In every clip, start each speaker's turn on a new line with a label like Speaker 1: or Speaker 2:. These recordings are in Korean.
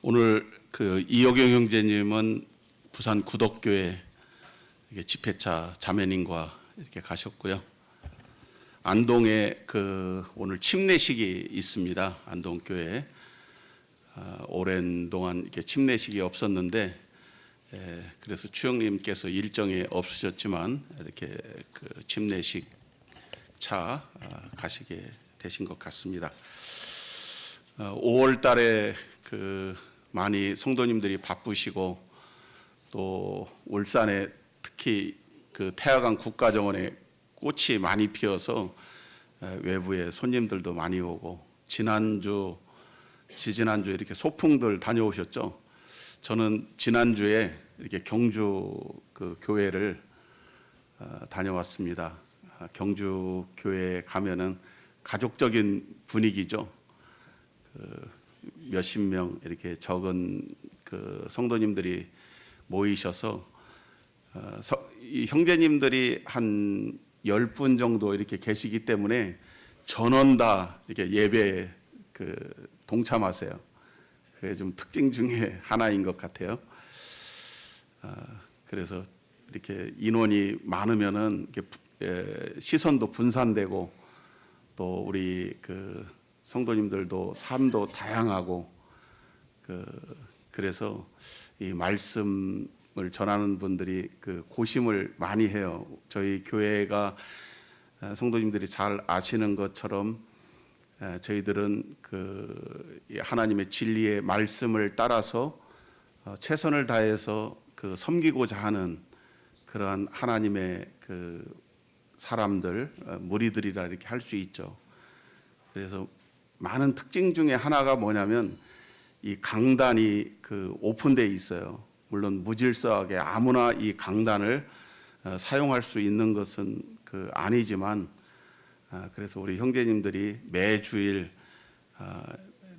Speaker 1: 오늘 이호경 형제님은 부산 구덕교회 집회차 자매님과 이렇게 가셨고요. 안동에 오늘 침례식이 있습니다. 안동교회 오랜 동안 이렇게 침례식이 없었는데 그래서 추영님께서 일정이 없으셨지만 이렇게 침례식 차 가시게 되신 것 같습니다. 5월 달에 많이 성도님들이 바쁘시고 또 울산에 특히 태화강 국가정원에 꽃이 많이 피어서 외부에 손님들도 많이 오고 지지난주 이렇게 소풍들 다녀오셨죠. 저는 지난주에 이렇게 경주 교회를 다녀왔습니다. 경주 교회에 가면은 가족적인 분위기죠. 몇십 명 이렇게 적은 성도님들이 모이셔서 이 형제님들이 한 10분 정도 이렇게 계시기 때문에 전원 다 이렇게 예배에 동참하세요. 그게 좀 특징 중에 하나인 것 같아요. 그래서 이렇게 인원이 많으면은 이렇게 시선도 분산되고 또 우리 성도님들도 삶도 다양하고 그래서 이 말씀을 전하는 분들이 고심을 많이 해요. 저희 교회가 성도님들이 잘 아시는 것처럼 저희들은 하나님의 진리의 말씀을 따라서 최선을 다해서 섬기고자 하는 그러한 하나님의 사람들 무리들이라 이렇게 할 수 있죠. 그래서 많은 특징 중에 하나가 뭐냐면 이 강단이 오픈되어 있어요. 물론 무질서하게 아무나 이 강단을 사용할 수 있는 것은 아니지만 그래서 우리 형제님들이 매주일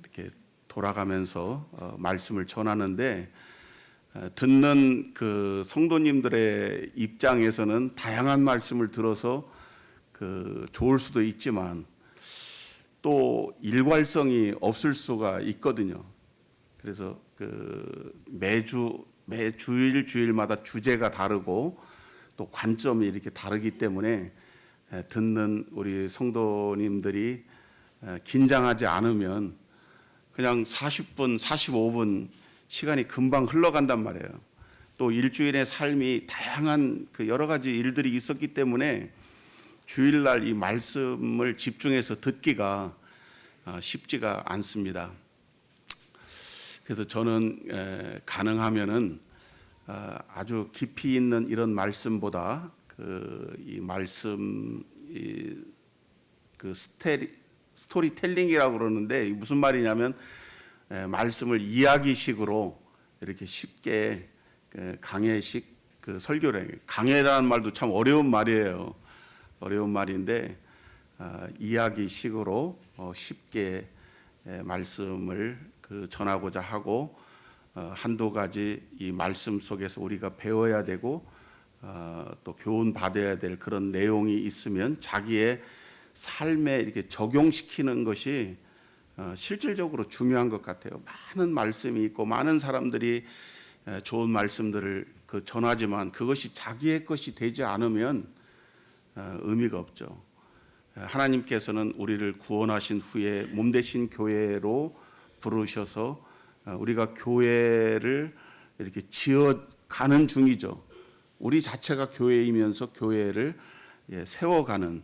Speaker 1: 이렇게 돌아가면서 말씀을 전하는데 듣는 성도님들의 입장에서는 다양한 말씀을 들어서 좋을 수도 있지만 또 일괄성이 없을 수가 있거든요. 그래서 주일마다 주제가 다르고 또 관점이 이렇게 다르기 때문에 듣는 우리 성도님들이 긴장하지 않으면 그냥 40분, 45분 시간이 금방 흘러간단 말이에요. 또 일주일의 삶이 다양한 여러 가지 일들이 있었기 때문에 주일날 이 말씀을 집중해서 듣기가 쉽지가 않습니다. 그래서 저는 가능하면은 아주 깊이 있는 이런 말씀보다 이 말씀 스토리텔링이라고 그러는데 무슨 말이냐면 말씀을 이야기식으로 이렇게 쉽게 강해식 설교를 해요. 강해라는 말도 참 어려운 말이에요. 어려운 말인데 이야기식으로 쉽게 말씀을 전하고자 하고 한두 가지 이 말씀 속에서 우리가 배워야 되고 또 교훈 받아야 될 그런 내용이 있으면 자기의 삶에 이렇게 적용시키는 것이 실질적으로 중요한 것 같아요. 많은 말씀이 있고 많은 사람들이 좋은 말씀들을 전하지만 그것이 자기의 것이 되지 않으면 의미가 없죠. 하나님께서는 우리를 구원하신 후에 몸되신 교회로 부르셔서 우리가 교회를 이렇게 지어가는 중이죠. 우리 자체가 교회이면서 교회를 세워가는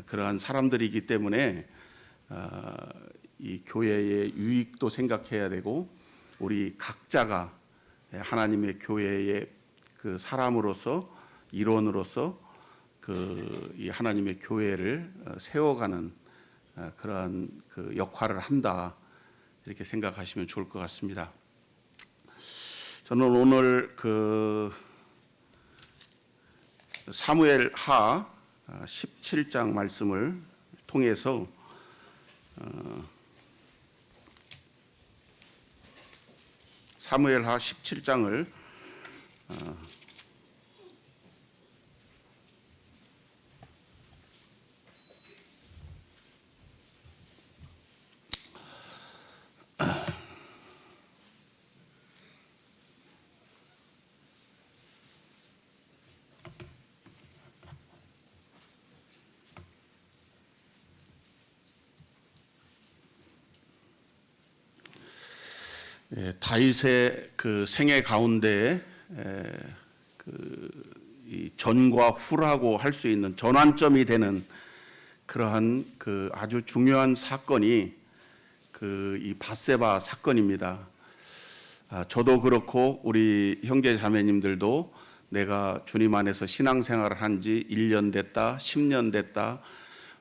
Speaker 1: 그러한 사람들이기 때문에 이 교회의 유익도 생각해야 되고 우리 각자가 하나님의 교회의 사람으로서 일원으로서 이 하나님의 교회를 세워가는 그러한 역할을 한다 이렇게 생각하시면 좋을 것 같습니다. 저는 오늘 사무엘하 17장 말씀을 통해서 사무엘하 17장을 다윗의 그 생애 가운데 이 전과 후라고 할 수 있는 전환점이 되는 그러한 그 아주 중요한 사건이 이 밧세바 사건입니다. 저도 그렇고 우리 형제 자매님들도 내가 주님 안에서 신앙생활을 한 지 1년 됐다, 10년 됐다,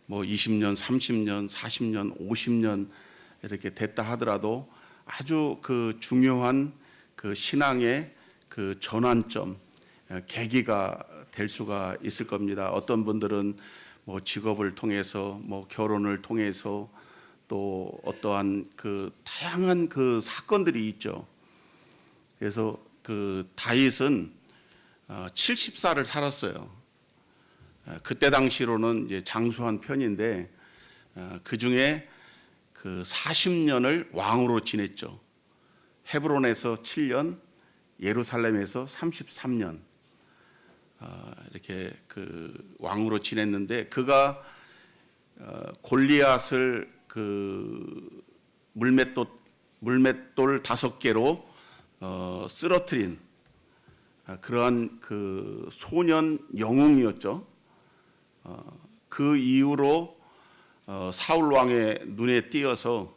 Speaker 1: 뭐 20년, 30년, 40년, 50년 이렇게 됐다 하더라도 아주 그 중요한 그 신앙의 그 전환점, 계기가 될 수가 있을 겁니다. 어떤 분들은 뭐 직업을 통해서, 뭐 결혼을 통해서, 또 어떠한 그 다양한 그 사건들이 있죠. 그래서 그 다윗은 70살을 살았어요. 그때 당시로는 이제 장수한 편인데 그 중에 그 40년을 왕으로 지냈죠. 헤브론에서 7년, 예루살렘에서 33년 이렇게 그 왕으로 지냈는데 그가 골리앗을 그 물맷돌 5개로 쓰러뜨린 그러한 그 소년 영웅이었죠. 그 이후로 사울 왕의 눈에 띄어서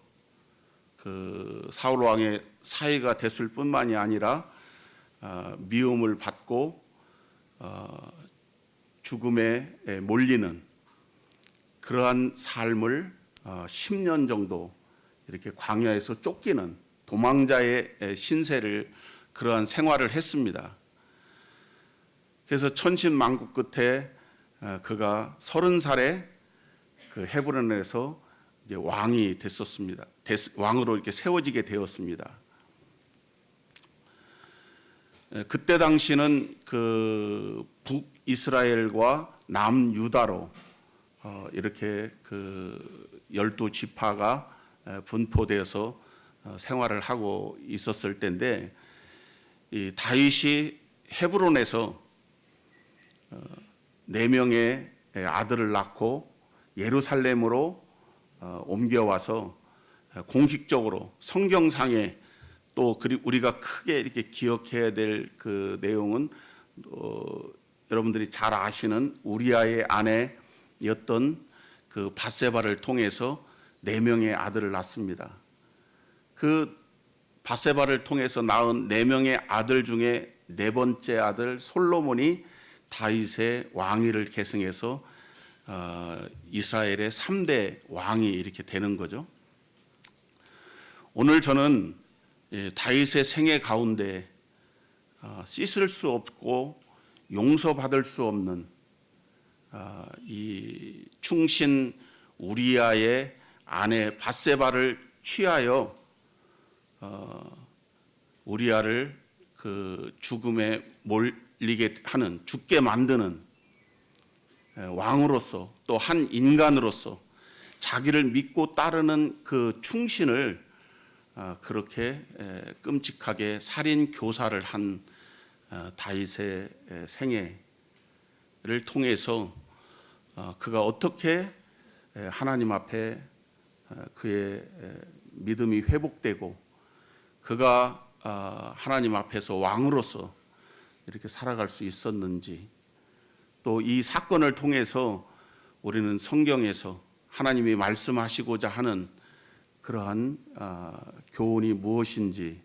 Speaker 1: 그 사울 왕의 사위가 됐을 뿐만이 아니라 미움을 받고 죽음에 몰리는 그러한 삶을 10년 정도 이렇게 광야에서 쫓기는 도망자의 신세를 그러한 생활을 했습니다. 그래서 천신만고 끝에 그가 30살에 그 헤브론에서 이제 왕이 됐었습니다. 왕으로 이렇게 세워지게 되었습니다. 그때 당시는 그 북이스라엘과 남유다로 이렇게 그 12지파가 분포되어서 생활을 하고 있었을 때인데 이 다윗이 헤브론에서 4명의 아들을 낳고 예루살렘으로 옮겨와서 공식적으로 성경상에 또 우리가 크게 이렇게 기억해야 될 그 내용은 여러분들이 잘 아시는 우리아의 아내였던 그 밧세바를 통해서 4명의 아들을 낳습니다. 그 밧세바를 통해서 낳은 4명의 아들 중에 4번째 아들 솔로몬이 다윗의 왕위를 계승해서 이스라엘의 3대 왕이 이렇게 되는 거죠. 오늘 저는 다윗의 생애 가운데 씻을 수 없고 용서받을 수 없는 이 충신 우리아의 아내 밧세바를 취하여 우리아를 그 죽음에 몰리게 하는, 죽게 만드는 왕으로서 또 한 인간으로서 자기를 믿고 따르는 그 충신을 그렇게 끔찍하게 살인 교사를 한 다윗의 생애를 통해서 그가 어떻게 하나님 앞에 그의 믿음이 회복되고 그가 하나님 앞에서 왕으로서 이렇게 살아갈 수 있었는지, 또 이 사건을 통해서 우리는 성경에서 하나님이 말씀하시고자 하는 그러한 교훈이 무엇인지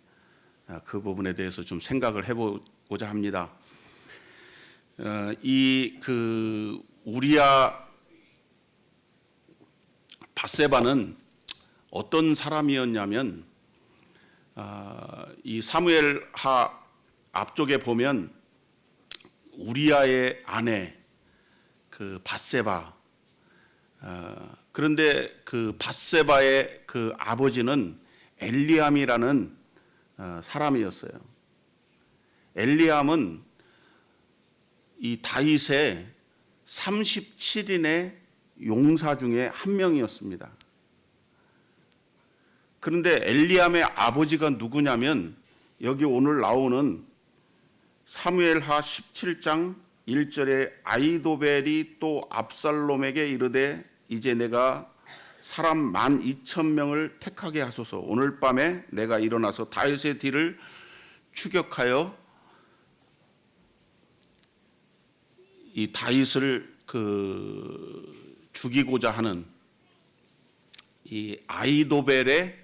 Speaker 1: 그 부분에 대해서 좀 생각을 해보고자 합니다. 이 그 우리아 밧세바는 어떤 사람이었냐면 이 사무엘하 앞쪽에 보면 우리아의 아내 그 밧세바, 그런데 그 밧세바의 그 아버지는 엘리암이라는 사람이었어요. 엘리암은 이 다윗의 37인의 용사 중에 한 명이었습니다. 그런데 엘리암의 아버지가 누구냐면 여기 오늘 나오는 사무엘하 17장 1절에 아이도벨이 또 압살롬에게 이르되 이제 내가 사람 12,000명을 택하게 하소서. 오늘 밤에 내가 일어나서 다윗의 뒤를 추격하여 이 다윗을 죽이고자 하는 이 아히도벨의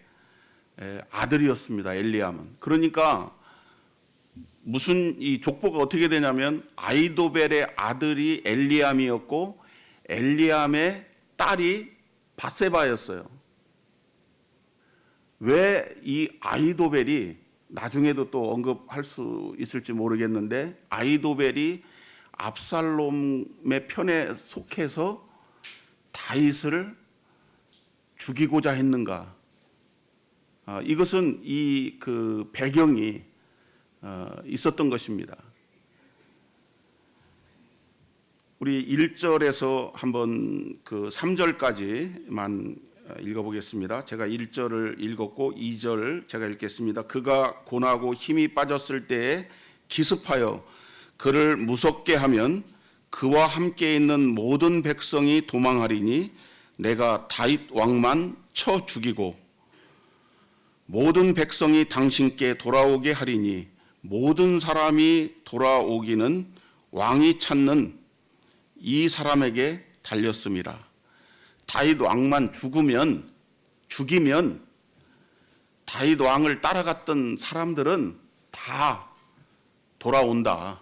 Speaker 1: 아들이었습니다. 엘리암은. 그러니까 무슨 이 족보가 어떻게 되냐면 아히도벨의 아들이 엘리암이었고 엘리암의 딸이 밧세바였어요. 왜 이 아히도벨이, 나중에도 또 언급할 수 있을지 모르겠는데, 아히도벨이 압살롬의 편에 속해서 다윗을 죽이고자 했는가? 이것은 이 배경이 있었던 것입니다. 우리 1절에서 한번 3절까지만 읽어보겠습니다. 제가 1절을 읽었고 2절 제가 읽겠습니다. 그가 고나고 힘이 빠졌을 때에 기습하여 그를 무섭게 하면 그와 함께 있는 모든 백성이 도망하리니 내가 다윗 왕만 쳐 죽이고 모든 백성이 당신께 돌아오게 하리니 모든 사람이 돌아오기는 왕이 찾는 이 사람에게 달렸음이라. 다윗 왕만 죽이면 다윗 왕을 따라갔던 사람들은 다 돌아온다.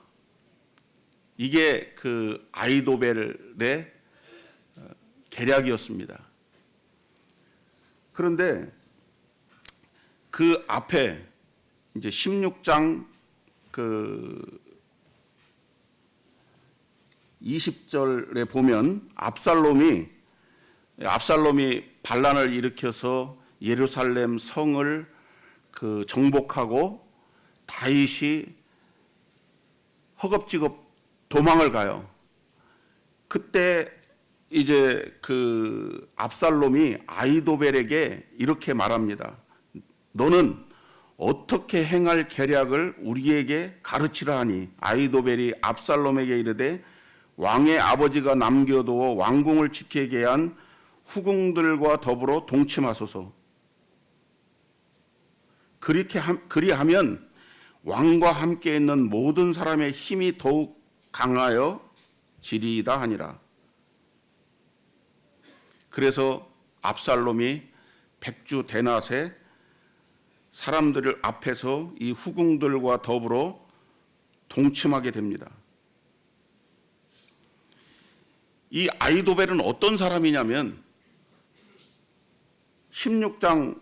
Speaker 1: 이게 아히도벨의 계략이었습니다. 그런데 그 앞에 이제 16장 20절에 보면 압살롬이 반란을 일으켜서 예루살렘 성을 정복하고 다윗이 허겁지겁 도망을 가요. 그때 이제 압살롬이 아히도벨에게 이렇게 말합니다. 너는 어떻게 행할 계략을 우리에게 가르치라 하니 아히도벨이 압살롬에게 이르되 왕의 아버지가 남겨두어 왕궁을 지키게 한 후궁들과 더불어 동침하소서. 그리하면 왕과 함께 있는 모든 사람의 힘이 더욱 강하여 지리이다 하니라. 그래서 압살롬이 백주 대낮에 사람들을 앞에서 이 후궁들과 더불어 동침하게 됩니다. 이 아히도벨은 어떤 사람이냐면 16장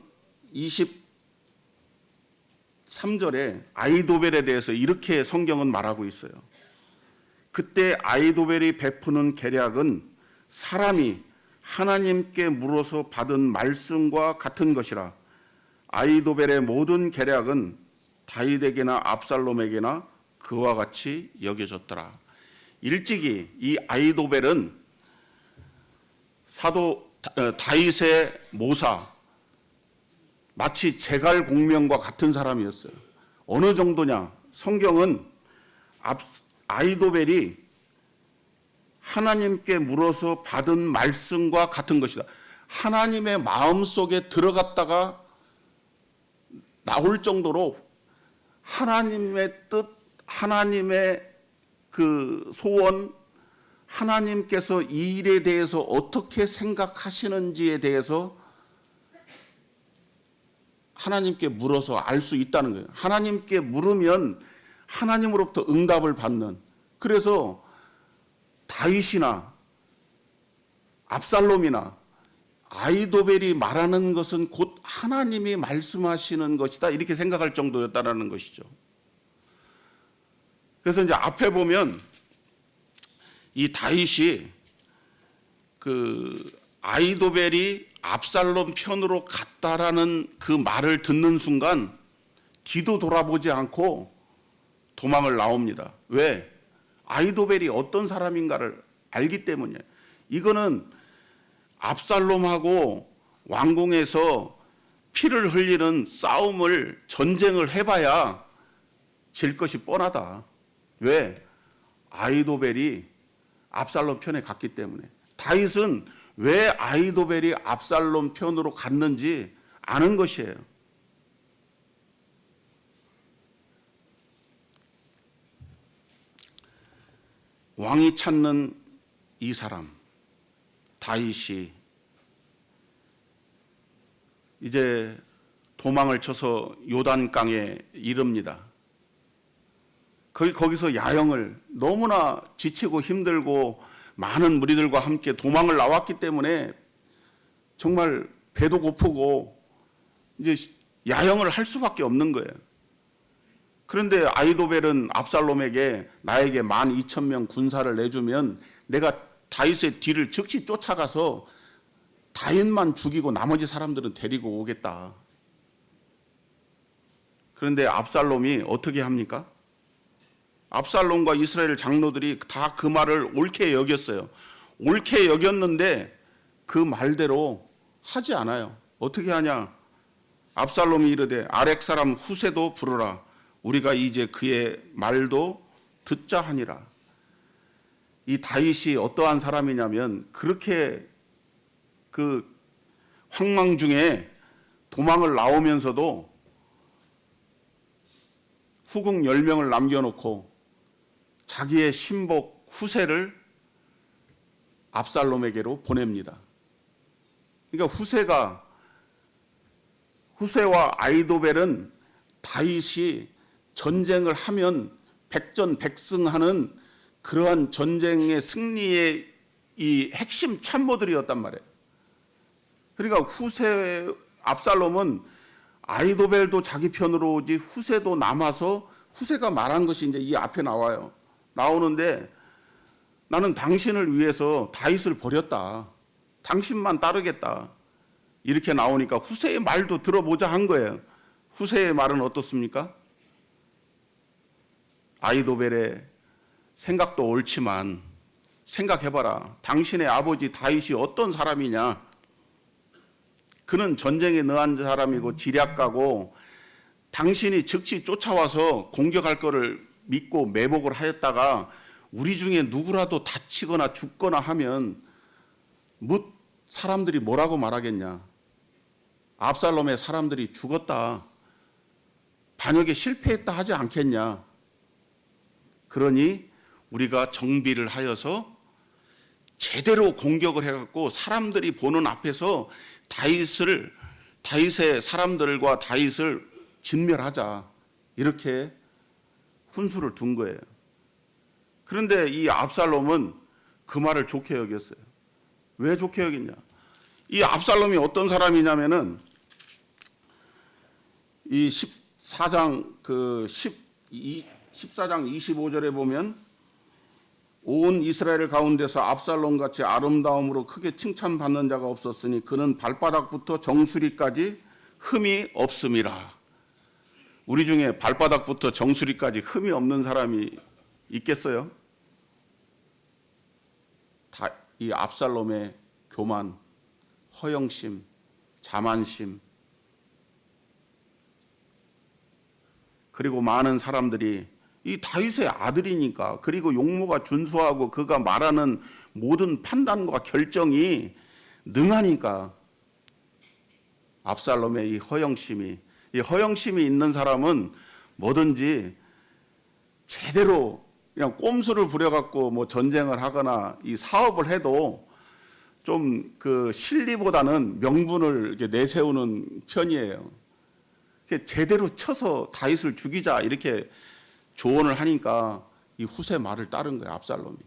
Speaker 1: 23절에 아히도벨에 대해서 이렇게 성경은 말하고 있어요. 그때 아히도벨이 베푸는 계략은 사람이 하나님께 물어서 받은 말씀과 같은 것이라. 아히도벨의 모든 계략은 다윗에게나 압살롬에게나 그와 같이 여겨졌더라. 일찍이 이 아히도벨은 다윗의 모사, 마치 제갈공명과 같은 사람이었어요. 어느 정도냐? 성경은 아히도벨이 하나님께 물어서 받은 말씀과 같은 것이다. 하나님의 마음속에 들어갔다가 나올 정도로 하나님의 뜻, 하나님의 소원, 하나님께서 이 일에 대해서 어떻게 생각하시는지에 대해서 하나님께 물어서 알 수 있다는 거예요. 하나님께 물으면 하나님으로부터 응답을 받는. 그래서 다윗이나 압살롬이나 아히도벨이 말하는 것은 곧 하나님이 말씀하시는 것이다, 이렇게 생각할 정도였다라는 것이죠. 그래서 이제 앞에 보면 이 다윗이 아히도벨이 압살롬 편으로 갔다라는 그 말을 듣는 순간 뒤도 돌아보지 않고 도망을 나옵니다. 왜? 아히도벨이 어떤 사람인가를 알기 때문이에요. 이거는 압살롬하고 왕궁에서 피를 흘리는 전쟁을 해봐야 질 것이 뻔하다. 왜? 아히도벨이 압살롬 편에 갔기 때문에. 다윗은 왜 아히도벨이 압살롬 편으로 갔는지 아는 것이에요. 왕이 찾는 이 사람 다윗이 이제 도망을 쳐서 요단강에 이릅니다. 거기서 야영을 너무나 지치고 힘들고 많은 무리들과 함께 도망을 나왔기 때문에 정말 배도 고프고 이제 야영을 할 수밖에 없는 거예요. 그런데 아히도벨은 압살롬에게 나에게 12,000명 군사를 내주면 내가 다윗의 뒤를 즉시 쫓아가서 다윗만 죽이고 나머지 사람들은 데리고 오겠다. 그런데 압살롬이 어떻게 합니까? 압살롬과 이스라엘 장로들이 다 그 말을 옳게 여겼어요. 옳게 여겼는데 그 말대로 하지 않아요. 어떻게 하냐? 압살롬이 이르되 아렉 사람 후세도 부르라. 우리가 이제 그의 말도 듣자 하니라. 이 다윗이 어떠한 사람이냐면 그렇게 그 황망 중에 도망을 나오면서도 후궁 10명을 남겨놓고 자기의 신복 후세를 압살롬에게로 보냅니다. 그러니까 후세와 아히도벨은 다윗이 전쟁을 하면 백전백승하는 그러한 전쟁의 승리의 이 핵심 참모들이었단 말이에요. 그러니까 압살롬은 아히도벨도 자기 편으로 오지 후세도 남아서 후세가 말한 것이 이제 이 앞에 나오는데 나는 당신을 위해서 다윗을 버렸다. 당신만 따르겠다. 이렇게 나오니까 후세의 말도 들어보자 한 거예요. 후세의 말은 어떻습니까? 아히도벨의 생각도 옳지만 생각해봐라. 당신의 아버지 다윗이 어떤 사람이냐? 그는 전쟁에 능한 사람이고 지략가고 당신이 즉시 쫓아와서 공격할 거를 믿고 매복을 하였다가 우리 중에 누구라도 다치거나 죽거나 하면 사람들이 뭐라고 말하겠냐? 압살롬의 사람들이 죽었다. 반역에 실패했다 하지 않겠냐? 그러니 우리가 정비를 하여서 제대로 공격을 해갖고 사람들이 보는 앞에서 다윗의 사람들과 다윗을 진멸하자. 이렇게 훈수를 둔 거예요. 그런데 이 압살롬은 그 말을 좋게 여겼어요. 왜 좋게 여겼냐? 이 압살롬이 어떤 사람이냐면은 이 14장 25절에 보면 온 이스라엘 가운데서 압살롬같이 아름다움으로 크게 칭찬받는 자가 없었으니 그는 발바닥부터 정수리까지 흠이 없음이라. 우리 중에 발바닥부터 정수리까지 흠이 없는 사람이 있겠어요? 이 압살롬의 교만, 허영심, 자만심, 그리고 많은 사람들이 이 다윗의 아들이니까, 그리고 용모가 준수하고 그가 말하는 모든 판단과 결정이 능하니까 압살롬의 이 허영심이 있는 사람은 뭐든지 제대로 그냥 꼼수를 부려갖고 뭐 전쟁을 하거나 이 사업을 해도 좀 그 실리보다는 명분을 이렇게 내세우는 편이에요. 제대로 쳐서 다윗을 죽이자 이렇게 조언을 하니까 이 후세 말을 따른 거예요, 압살롬이.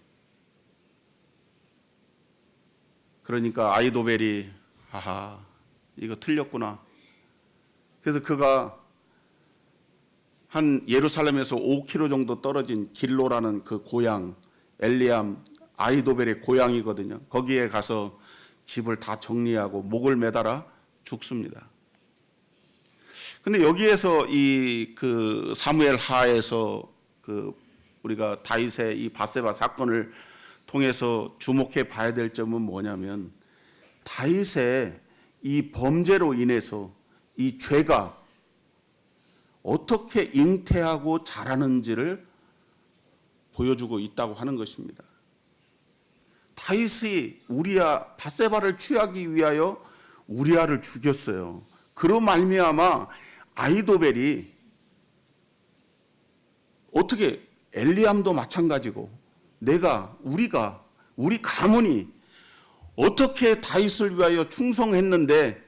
Speaker 1: 그러니까 아히도벨이 아하, 이거 틀렸구나. 그래서 그가 한 예루살렘에서 5km 정도 떨어진 길로라는 그 고향, 엘리암, 아히도벨의 고향이거든요. 거기에 가서 집을 다 정리하고 목을 매달아 죽습니다. 근데 여기에서 이 그 사무엘 하에서 그 우리가 다윗의 이 밧세바 사건을 통해서 주목해 봐야 될 점은 뭐냐면 다윗의 이 범죄로 인해서 이 죄가 어떻게 잉태하고 자라는지를 보여주고 있다고 하는 것입니다. 다윗이 우리아 밧세바를 취하기 위하여 우리아를 죽였어요. 그로 말미암아 아히도벨이 어떻게 엘리암도 마찬가지고 우리 가문이 어떻게 다윗을 위하여 충성했는데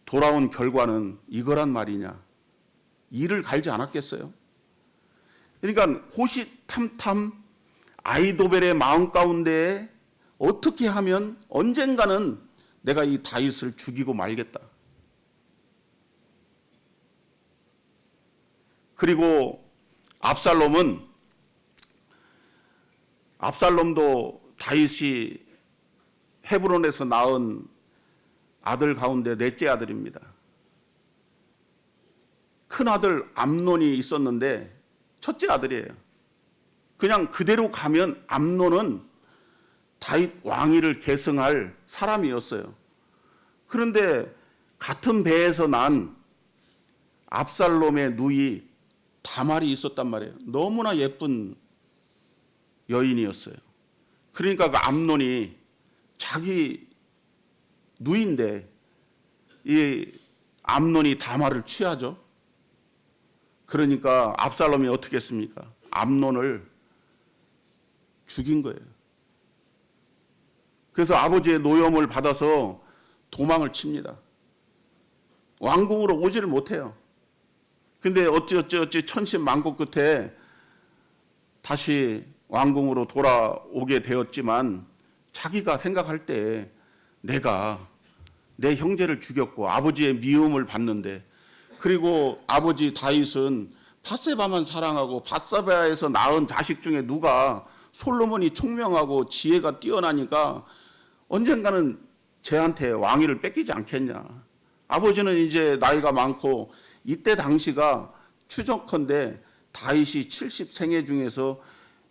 Speaker 1: 돌아온 결과는 이거란 말이냐. 이를 갈지 않았겠어요? 그러니까 호시탐탐 아히도벨의 마음 가운데 어떻게 하면 언젠가는 내가 이 다윗을 죽이고 말겠다. 그리고 압살롬도 다윗이 헤브론에서 낳은 아들 가운데 넷째 아들입니다. 큰 아들 암논이 있었는데 첫째 아들이에요. 그냥 그대로 가면 암논은 다윗 왕위를 계승할 사람이었어요. 그런데 같은 배에서 난 압살롬의 누이 다말이 있었단 말이에요. 너무나 예쁜 여인이었어요. 그러니까 그 암논이 자기 누이인데 이 암논이 다말을 취하죠. 그러니까 압살롬이 어떻게 했습니까? 암논을 죽인 거예요. 그래서 아버지의 노염을 받아서 도망을 칩니다. 왕궁으로 오지를 못해요. 근데 어찌 천신만고 끝에 다시 왕궁으로 돌아오게 되었지만 자기가 생각할 때 내가 내 형제를 죽였고 아버지의 미움을 받는데, 그리고 아버지 다윗은 밧세바만 사랑하고 밧세바에서 낳은 자식 중에 누가 솔로몬이 총명하고 지혜가 뛰어나니까 언젠가는 쟤한테 왕위를 뺏기지 않겠냐. 아버지는 이제 나이가 많고 이때 당시가 추정컨대 다윗이 70생애 중에서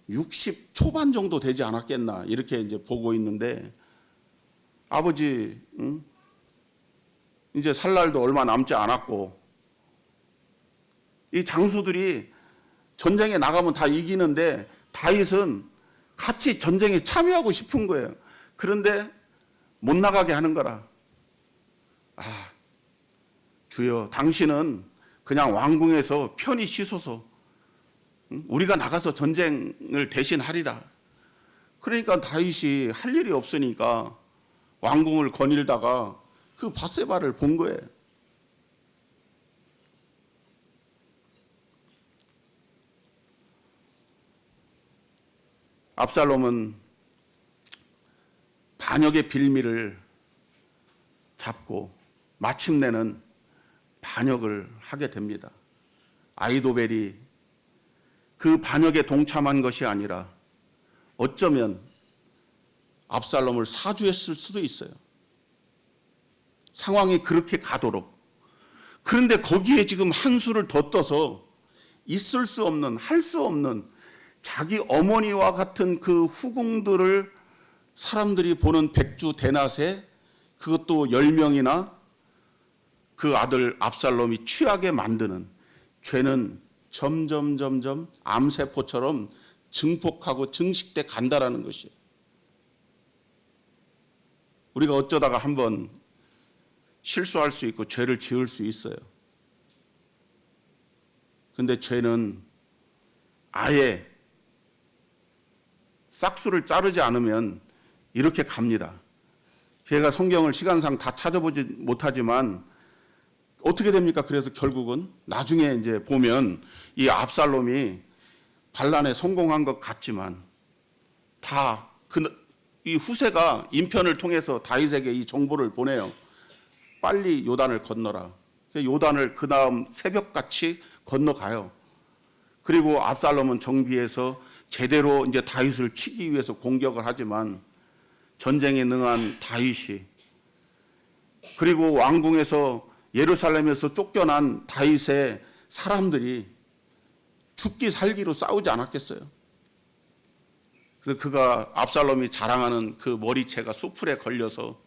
Speaker 1: 60 초반 정도 되지 않았겠나 이렇게 이제 보고 있는데, 아버지 이제 살 날도 얼마 남지 않았고 이 장수들이 전쟁에 나가면 다 이기는데 다윗은 같이 전쟁에 참여하고 싶은 거예요. 그런데 못 나가게 하는 거라. 주여, 당신은 그냥 왕궁에서 편히 쉬소서. 우리가 나가서 전쟁을 대신하리라. 그러니까 다윗이 할 일이 없으니까 왕궁을 거닐다가 그 밧세바를 본 거예요. 압살롬은 반역의 빌미를 잡고 마침내는 반역을 하게 됩니다. 아히도벨이 그 반역에 동참한 것이 아니라 어쩌면 압살롬을 사주했을 수도 있어요. 상황이 그렇게 가도록. 그런데 거기에 지금 한 수를 더 떠서 있을 수 없는, 할 수 없는 자기 어머니와 같은 그 후궁들을 사람들이 보는 백주 대낮에 그것도 10명이나 그 아들 압살롬이 취하게 만드는 죄는 점점 암세포처럼 증폭하고 증식돼 간다라는 것이에요. 우리가 어쩌다가 한번 실수할 수 있고 죄를 지을 수 있어요. 근데 죄는 아예 싹수를 자르지 않으면 이렇게 갑니다. 제가 성경을 시간상 다 찾아보지 못하지만 어떻게 됩니까? 그래서 결국은 나중에 이제 보면 이 압살롬이 반란에 성공한 것 같지만 다 이 후세가 인편을 통해서 다윗에게 이 정보를 보내요. 빨리 요단을 건너라. 요단을 그 다음 새벽같이 건너가요. 그리고 압살롬은 정비해서 제대로 이제 다윗을 치기 위해서 공격을 하지만 전쟁에 능한 다윗이, 그리고 왕궁에서 예루살렘에서 쫓겨난 다윗의 사람들이 죽기 살기로 싸우지 않았겠어요? 그래서 그가 압살롬이 자랑하는 그 머리채가 수풀에 걸려서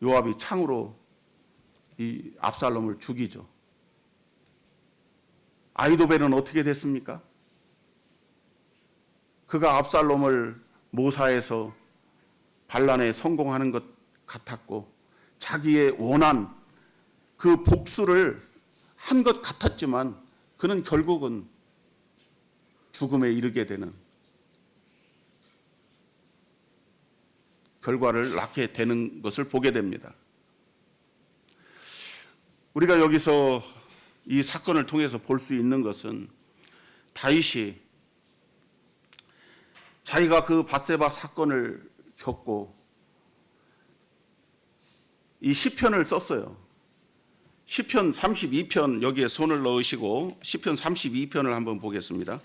Speaker 1: 요압이 창으로 이 압살롬을 죽이죠. 아히도벨은 어떻게 됐습니까? 그가 압살롬을 모사에서 반란에 성공하는 것 같았고 자기의 원한 그 복수를 한 것 같았지만 그는 결국은 죽음에 이르게 되는 결과를 낳게 되는 것을 보게 됩니다. 우리가 여기서 이 사건을 통해서 볼 수 있는 것은 다윗이 자기가 그 밧세바 사건을 겪고 이 시편을 썼어요. 시편 32편 여기에 손을 넣으시고 시편 32편을 한번 보겠습니다.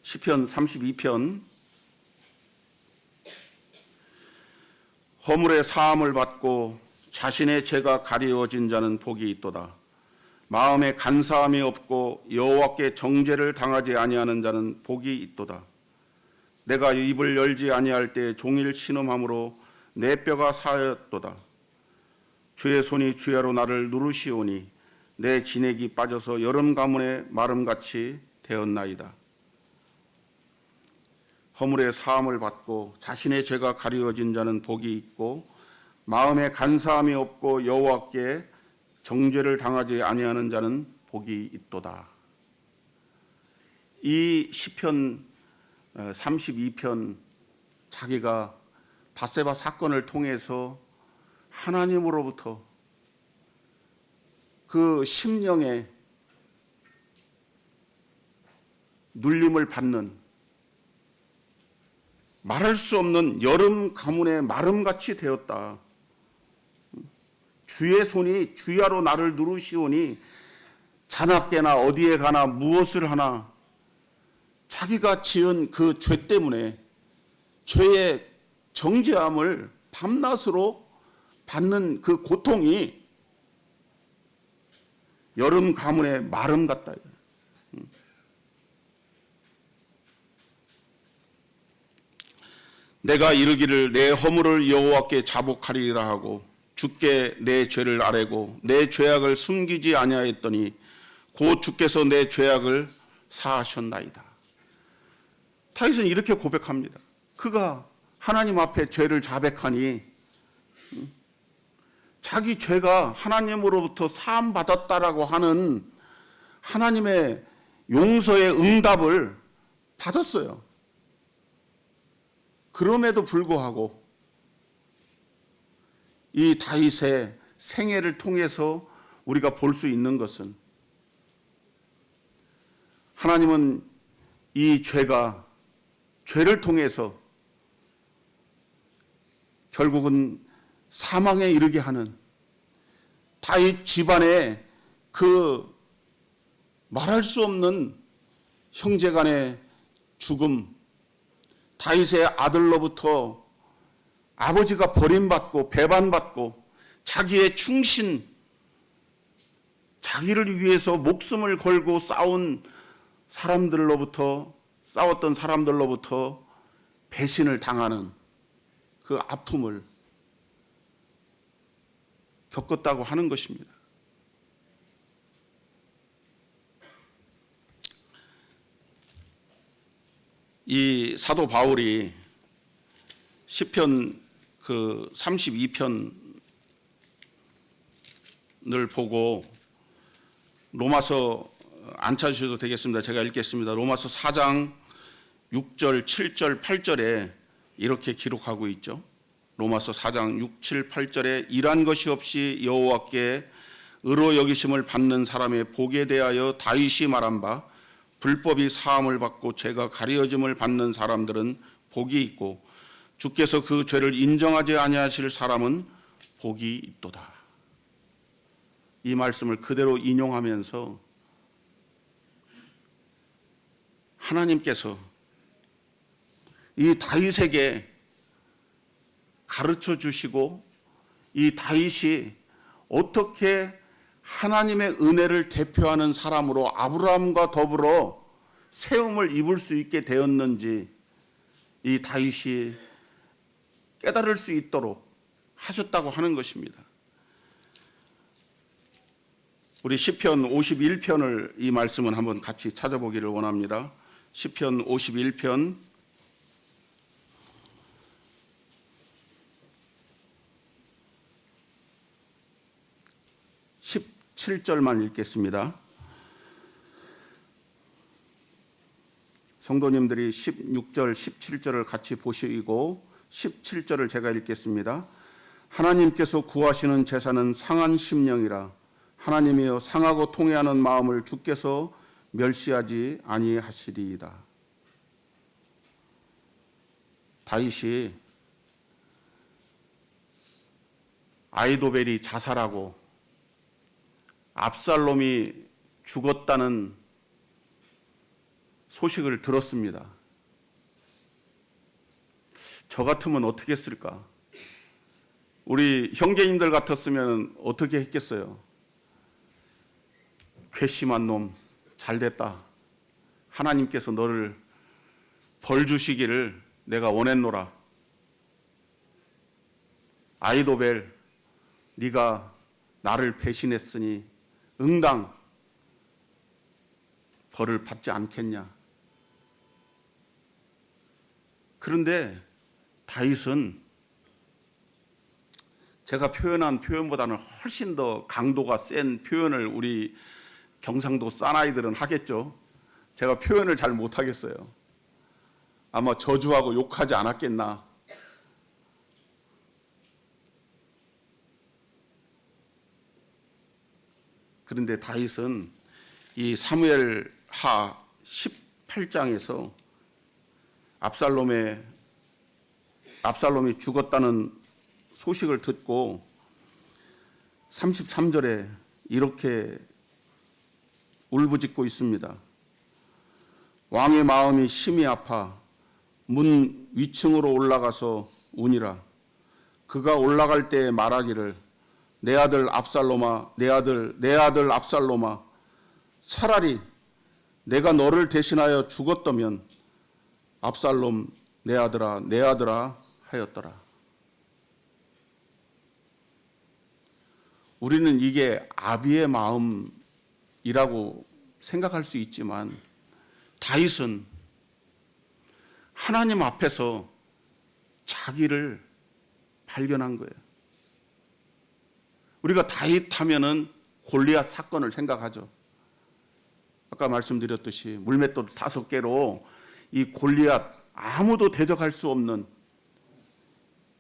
Speaker 1: 시편 32편 허물의 사함을 받고 자신의 죄가 가리워진 자는 복이 있도다. 마음에 간사함이 없고 여호와께 정죄를 당하지 아니하는 자는 복이 있도다. 내가 입을 열지 아니할 때 종일 신음함으로 내 뼈가 사였도다. 주의 손이 주야로 나를 누르시오니 내 진액이 빠져서 여름 가문의 마름같이 되었나이다. 허물의 사함을 받고 자신의 죄가 가리워진 자는 복이 있고 마음에 간사함이 없고 여호와께 정죄를 당하지 아니하는 자는 복이 있도다. 이 시편 32편 자기가 밧세바 사건을 통해서 하나님으로부터 그 심령의 눌림을 받는 말할 수 없는 여름 가문의 마름같이 되었다. 주의 손이 주야로 나를 누르시오니 자나깨나 어디에 가나 무엇을 하나 자기가 지은 그 죄 때문에 죄의 정죄함을 밤낮으로 받는 그 고통이 여름 가문의 마름 같다. 내가 이르기를 내 허물을 여호와께 자복하리라 하고 주께 내 죄를 아뢰고 내 죄악을 숨기지 아니하였더니 곧 주께서 내 죄악을 사하셨나이다. 다윗은 이렇게 고백합니다. 그가 하나님 앞에 죄를 자백하니 자기 죄가 하나님으로부터 사함받았다라고 하는 하나님의 용서의 응답을 받았어요. 그럼에도 불구하고 이 다윗의 생애를 통해서 우리가 볼 수 있는 것은 하나님은 이 죄를 통해서 결국은 사망에 이르게 하는 다윗 집안의 그 말할 수 없는 형제간의 죽음, 다윗의 아들로부터 아버지가 버림받고 배반받고 자기의 충신, 자기를 위해서 목숨을 걸고 싸웠던 사람들로부터 배신을 당하는 그 아픔을 겪었다고 하는 것입니다. 이 사도 바울이 시편 그 32편을 보고 로마서 안 찾으셔도 되겠습니다. 제가 읽겠습니다. 로마서 4장 6절, 7절, 8절에 이렇게 기록하고 있죠. 로마서 4장 6, 7, 8절에 일한 것이 없이 여호와께 의로 여기심을 받는 사람의 복에 대하여 다윗이 말한 바 불법이 사함을 받고 죄가 가려짐을 받는 사람들은 복이 있고 주께서 그 죄를 인정하지 아니하실 사람은 복이 있도다. 이 말씀을 그대로 인용하면서 하나님께서 이 다윗에게 가르쳐 주시고 이 다윗이 어떻게 하나님의 은혜를 대표하는 사람으로 아브라함과 더불어 세움을 입을 수 있게 되었는지 이 다윗이 깨달을 수 있도록 하셨다고 하는 것입니다. 우리 시편 51편을 이 말씀은 한번 같이 찾아보기를 원합니다. 시편 51편 17절만 읽겠습니다. 성도님들이 16절, 17절을 같이 보시고 17절을 제가 읽겠습니다. 하나님께서 구하시는 제사는 상한 심령이라. 하나님이여 상하고 통회하는 마음을 주께서 멸시하지 아니하시리이다. 다윗이 아히도벨이 자살하고 압살롬이 죽었다는 소식을 들었습니다. 저 같으면 어떻게 했을까? 우리 형제님들 같았으면 어떻게 했겠어요? 괘씸한 놈, 잘됐다. 하나님께서 너를 벌 주시기를 내가 원했노라. 아히도벨, 네가 나를 배신했으니 응당 벌을 받지 않겠냐. 그런데 다윗은 제가 표현한 표현보다는 훨씬 더 강도가 센 표현을 우리 경상도 사나이들은 하겠죠. 제가 표현을 잘 못하겠어요. 아마 저주하고 욕하지 않았겠나. 그런데 다윗은 이 사무엘하 18장에서 압살롬이 죽었다는 소식을 듣고 33절에 이렇게 울부짖고 있습니다. 왕의 마음이 심히 아파 문 위층으로 올라가서 우니라. 그가 올라갈 때에 말하기를 내 아들 압살롬아, 내 아들 압살롬아, 차라리 내가 너를 대신하여 죽었다면 압살롬 내 아들아 하였더라. 우리는 이게 아비의 마음이라고 생각할 수 있지만 다윗은 하나님 앞에서 자기를 발견한 거예요. 우리가 다윗 하면은 골리앗 사건을 생각하죠. 아까 말씀드렸듯이 물맷돌 5개로 이 골리앗, 아무도 대적할 수 없는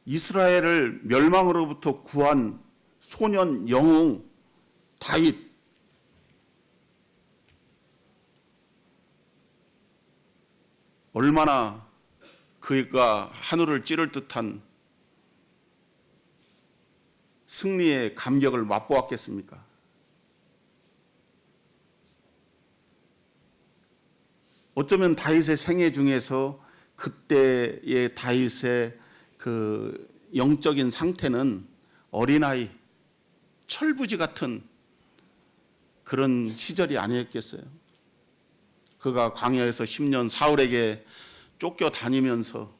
Speaker 1: 이스라엘을 멸망으로부터 구한 소년 영웅 다윗. 얼마나 그가 하늘을 찌를 듯한 승리의 감격을 맛보았겠습니까? 어쩌면 다윗의 생애 중에서 그때의 다윗의 그 영적인 상태는 어린아이, 철부지 같은 그런 시절이 아니었겠어요. 그가 광야에서 10년 사울에게 쫓겨다니면서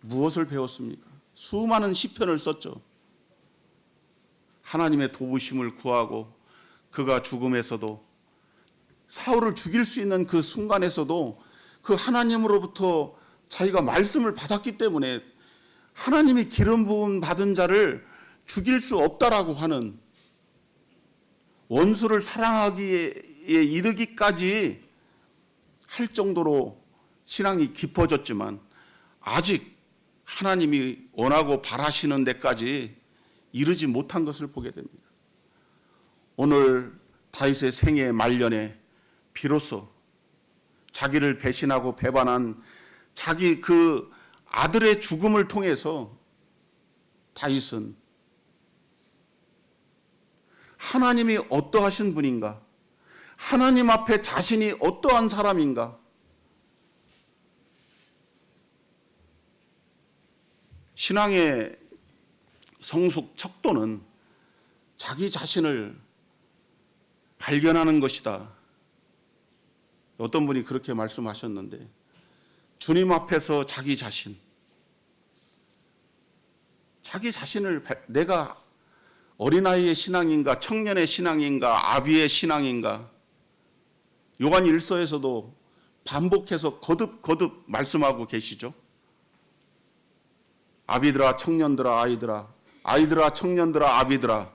Speaker 1: 무엇을 배웠습니까? 수많은 시편을 썼죠. 하나님의 도우심을 구하고 그가 죽음에서도 사울을 죽일 수 있는 그 순간에서도 그 하나님으로부터 자기가 말씀을 받았기 때문에 하나님이 기름 부음 받은 자를 죽일 수 없다라고 하는, 원수를 사랑하기에 이르기까지 할 정도로 신앙이 깊어졌지만 아직 하나님이 원하고 바라시는 데까지 이르지 못한 것을 보게 됩니다. 오늘 다윗의 생애 말년에 비로소 자기를 배신하고 배반한 자기 그 아들의 죽음을 통해서 다윗은 하나님이 어떠하신 분인가, 하나님 앞에 자신이 어떠한 사람인가, 신앙의 성숙 척도는 자기 자신을 발견하는 것이다. 어떤 분이 그렇게 말씀하셨는데, 자기 자기 자신을 내가 어린아이의 신앙인가 청년의 신앙인가 아비의 신앙인가 요한 1서에서도 반복해서 거듭 말씀하고 계시죠. 아비들아 청년들아 아이들아 아이들아 청년들아 아비들아.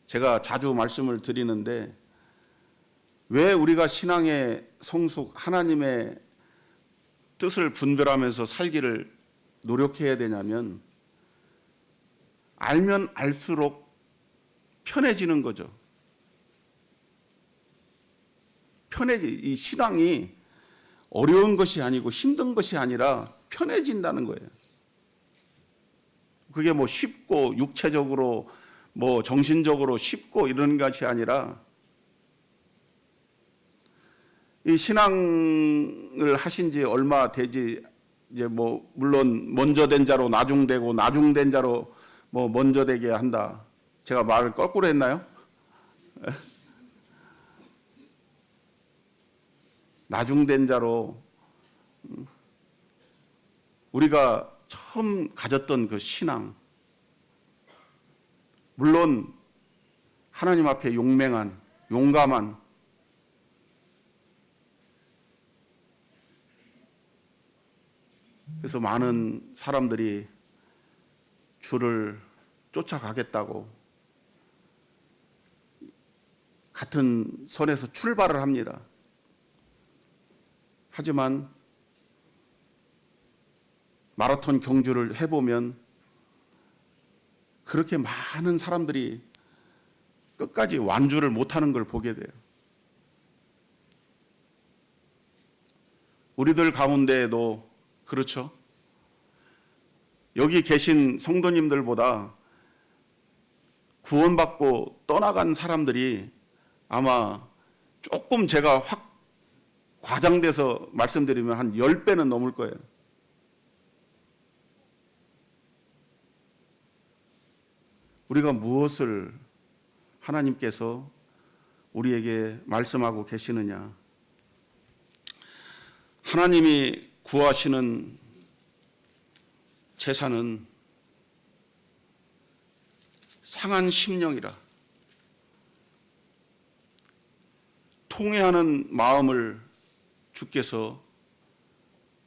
Speaker 1: 제가 자주 말씀을 드리는데 왜 우리가 신앙의 성숙 하나님의 뜻을 분별하면서 살기를 노력해야 되냐면 알면 알수록 편해지는 거죠. 이 신앙이 어려운 것이 아니고 힘든 것이 아니라 편해진다는 거예요. 그게 뭐 쉽고 육체적으로 뭐 정신적으로 쉽고 이런 것이 아니라 이 신앙을 하신 지 얼마 되지 이제 뭐 물론 먼저 된 자로 나중되고 나중된 자로 뭐 먼저 되게 한다. 제가 말을 거꾸로 했나요? 나중된 자로 우리가 처음 가졌던 그 신앙 물론 하나님 앞에 용맹한 용감한 그래서 많은 사람들이 주를 쫓아가겠다고 같은 선에서 출발을 합니다. 하지만 마라톤 경주를 해보면 그렇게 많은 사람들이 끝까지 완주를 못하는 걸 보게 돼요. 우리들 가운데에도 그렇죠. 여기 계신 성도님들보다 구원받고 떠나간 사람들이 아마 조금 제가 확 과장돼서 말씀드리면 한 10배는 넘을 거예요. 우리가 무엇을 하나님께서 우리에게 말씀하고 계시느냐. 하나님이 구하시는 제사는 상한 심령이라 통회하는 마음을 주께서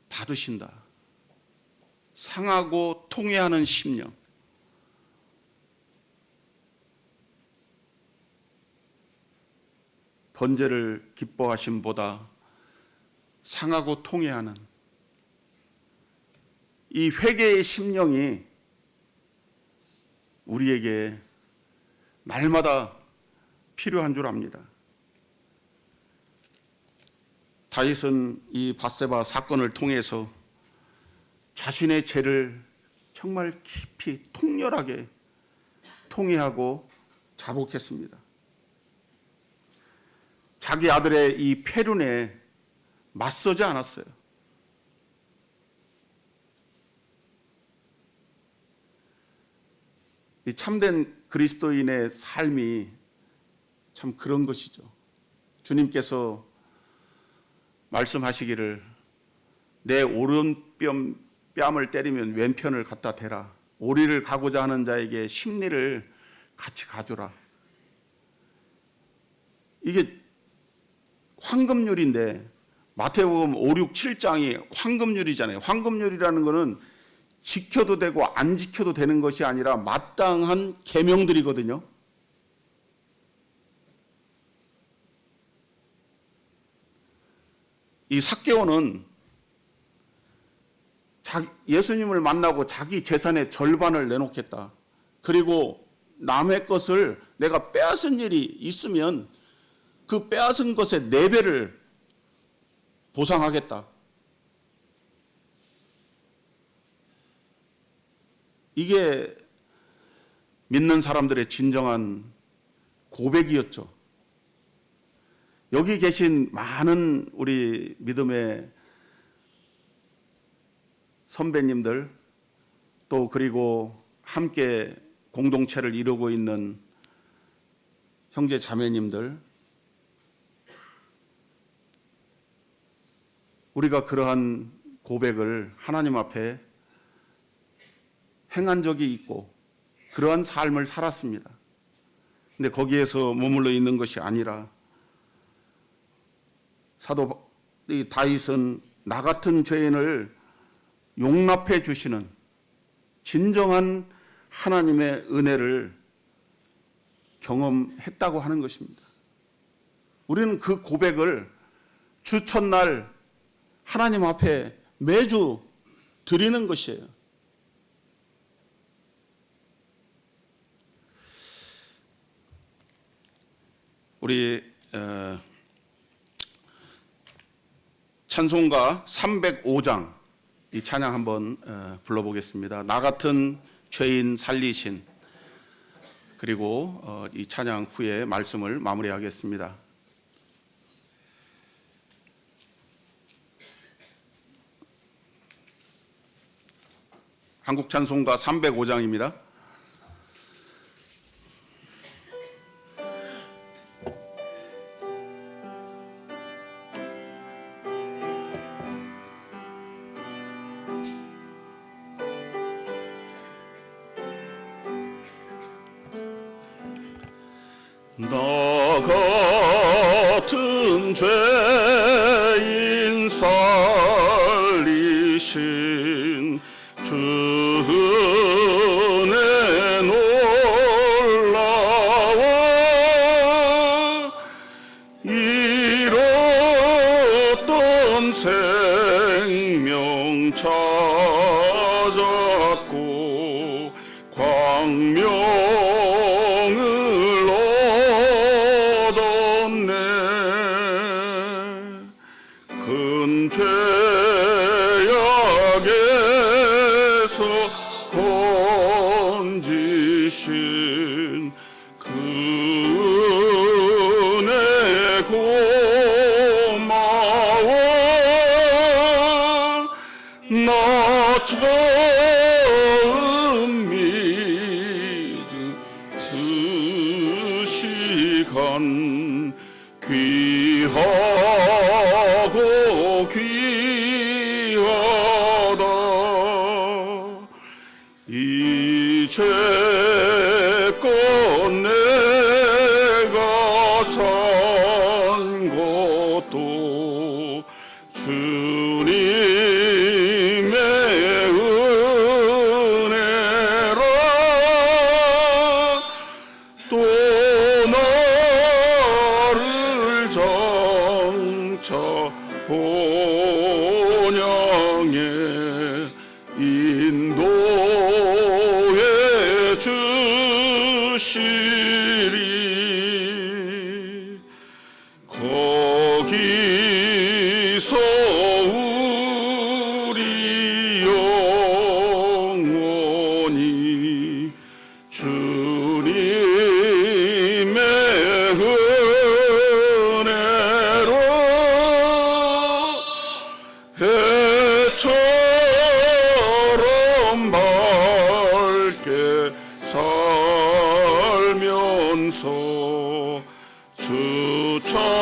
Speaker 1: 받으신다. 상하고 통회하는 심령. 번제를 기뻐하심보다 상하고 통회하는 이 회개의 심령이 우리에게 날마다 필요한 줄 압니다. 다윗은 이 밧세바 사건을 통해서 자신의 죄를 정말 깊이 통렬하게 통회하고 자복했습니다. 자기 아들의 이 폐륜에 맞서지 않았어요. 이 참된 그리스도인의 삶이 참 그런 것이죠. 주님께서 말씀하시기를 내 오른뺨을 때리면 왼편을 갖다 대라. 오리를 가고자 하는 자에게 십리를 같이 가주라. 이게 황금률인데 마태복음 5, 6, 7장이 황금률이잖아요. 황금률이라는 것은 지켜도 되고 안 지켜도 되는 것이 아니라 마땅한 계명들이거든요. 이 삭개오는 예수님을 만나고 자기 재산의 절반을 내놓겠다. 그리고 남의 것을 내가 빼앗은 일이 있으면 그 빼앗은 것의 4배를 보상하겠다. 이게 믿는 사람들의 진정한 고백이었죠. 여기 계신 많은 우리 믿음의 선배님들 또 그리고 함께 공동체를 이루고 있는 형제 자매님들 우리가 그러한 고백을 하나님 앞에 행한 적이 있고 그러한 삶을 살았습니다. 근데 거기에서 머물러 있는 것이 아니라 사도 다윗은 나 같은 죄인을 용납해 주시는 진정한 하나님의 은혜를 경험했다고 하는 것입니다. 우리는 그 고백을 주 첫날 하나님 앞에 매주 드리는 것이에요. 우리 찬송가 305장 이 찬양 한번 불러보겠습니다. 나 같은 죄인 살리신. 그리고 이 찬양 후에 말씀을 마무리하겠습니다. 한국 찬송가 305장입니다. 나 같은 죄인 살리신 주 은혜 놀라워 잃었던 생명 찾았고 광명을 얻었네. 큰 죄악에서 건지신 그 은혜 고마워. 나 처음 믿은 시간 귀하고 귀하다. 이 죄껏 내가 산 것도 주님의 은혜라. 또 나를 장차 본향에 인도해 주시리. 거기서 우리 영원히 주님의 은혜로 해처럼 밝게 살면서 주 찬양하리라.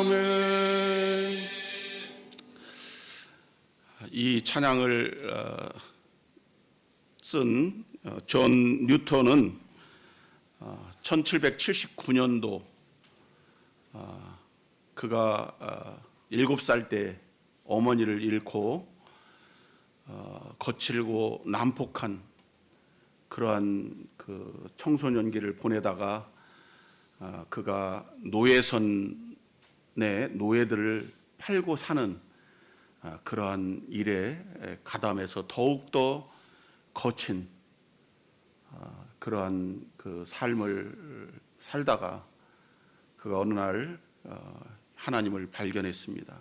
Speaker 1: 아멘. 이 찬양을 쓴 존 뉴턴은 1779년도 그가 7살 때 어머니를 잃고 거칠고 난폭한 그러한 그 청소년기를 보내다가 그가 노예선의 노예들을 팔고 사는 그러한 일에 가담해서 더욱더 거친 그러한 그 삶을 살다가 그가 어느 날 하나님을 발견했습니다.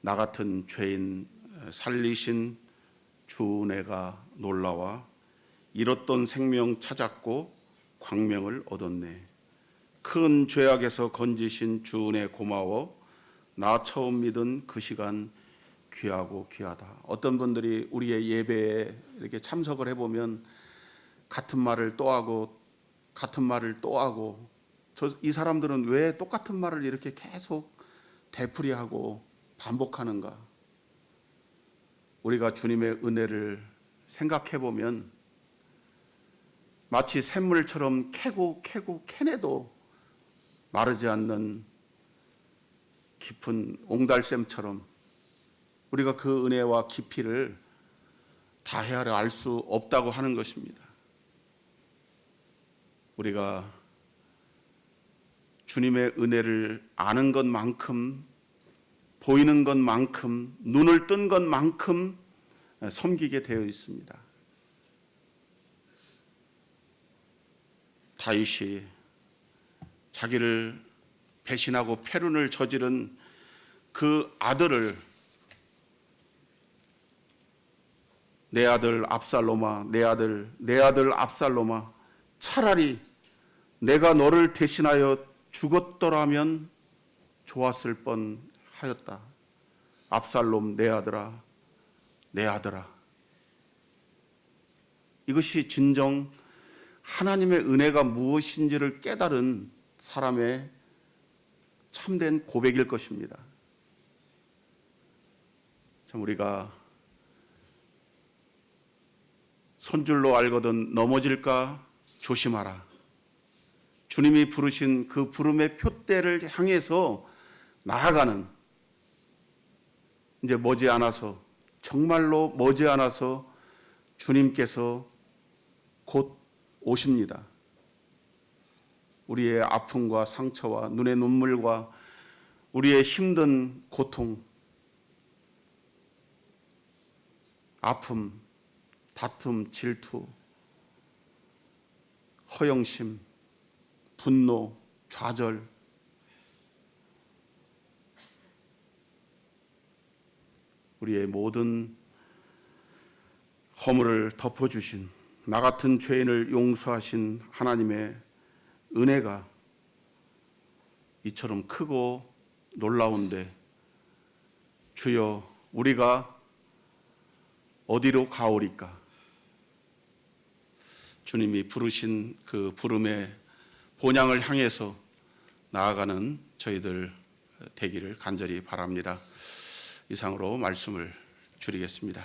Speaker 1: 나 같은 죄인 살리신 주 은혜가 놀라와 잃었던 생명 찾았고 광명을 얻었네. 큰 죄악에서 건지신 주 은혜 고마워. 나 처음 믿은 그 시간 귀하고 귀하다. 어떤 분들이 우리의 예배에 이렇게 참석을 해보면 같은 말을 또 하고 같은 말을 또 하고, 이 사람들은 왜 똑같은 말을 이렇게 계속 되풀이하고 반복하는가? 우리가 주님의 은혜를 생각해 보면 마치 샘물처럼 캐고 캐내도 마르지 않는 깊은 옹달샘처럼 우리가 그 은혜와 깊이를 다 헤아려 알 수 없다고 하는 것입니다. 우리가 주님의 은혜를 아는 것만큼, 보이는 것만큼, 눈을 뜬 것만큼 섬기게 되어 있습니다. 다윗이 자기를 배신하고 패륜을 저지른 그 아들을, 내 아들 압살롬아, 내 아들 압살롬아, 차라리 내가 너를 대신하여 죽었더라면 좋았을 뻔하였다. 압살롬 내 아들아, 내 아들아. 이것이 진정 하나님의 은혜가 무엇인지를 깨달은 사람의 참된 고백일 것입니다. 참, 우리가 손줄로 알거든 넘어질까 조심하라. 주님이 부르신 그 부름의 표대를 향해서 나아가는, 이제 머지않아서, 정말로 머지않아서 주님께서 곧 오십니다. 우리의 아픔과 상처와 눈의 눈물과 우리의 힘든 고통, 아픔, 다툼, 질투, 허영심, 분노, 좌절, 우리의 모든 허물을 덮어주신, 나 같은 죄인을 용서하신 하나님의 은혜가 이처럼 크고 놀라운데, 주여 우리가 어디로 가오리까? 주님이 부르신 그 부름의 본향을 향해서 나아가는 저희들 되기를 간절히 바랍니다. 이상으로 말씀을 줄이겠습니다.